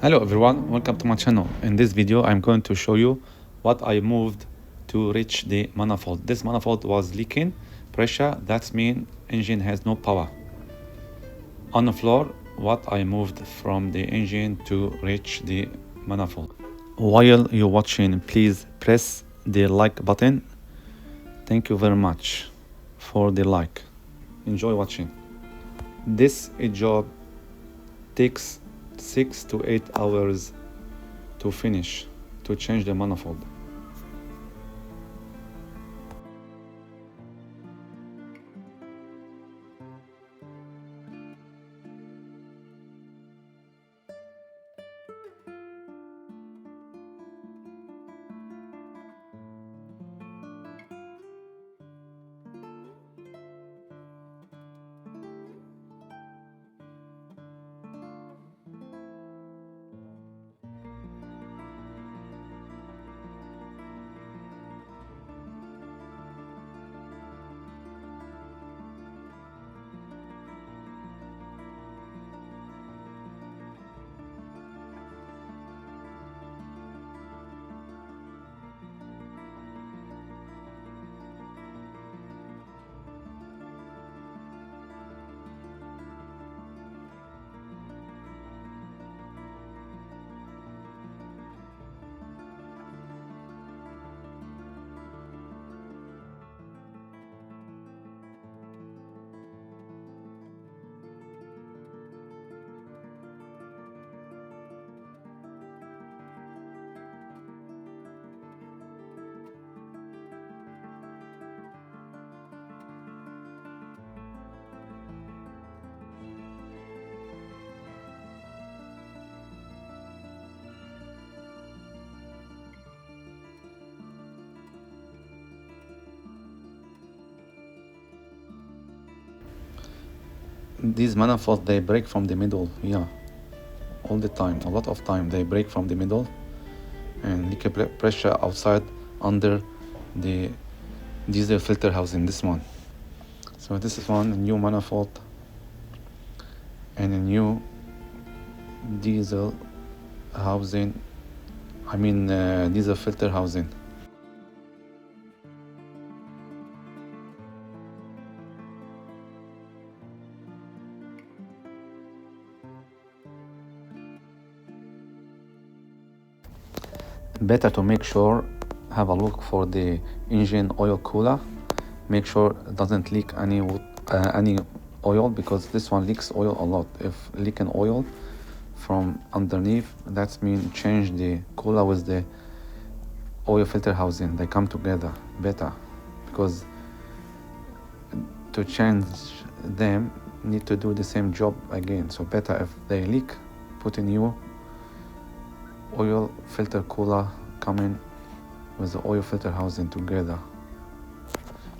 Hello everyone, welcome to my channel. In this video I'm going to show you what I moved to reach the manifold. This manifold was leaking pressure, that means engine has no power. On the floor, what I moved from the engine to reach the manifold. While you're watching, please press the like button. Thank you very much for the like. Enjoy watching. This job takes 6 to 8 hours to finish, to change the manifold. These manifolds, they break from the middle, all the time, a lot of time they break from the middle and leak pressure outside under the diesel filter housing, this one. So this is one new manifold and a new diesel housing, diesel filter housing. Better to make sure, have a look for the engine oil cooler, make sure it doesn't leak any oil, because this one leaks oil a lot. If leaking oil from underneath, that means change the cooler with the oil filter housing, they come together better, because to change them need to do the same job again. So better if they leak, put a new oil filter cooler coming with the oil filter housing together.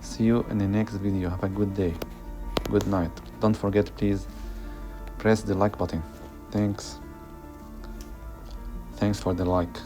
See you in the next video. Have a good day, good night. Don't forget, please press the like button. Thanks for the like.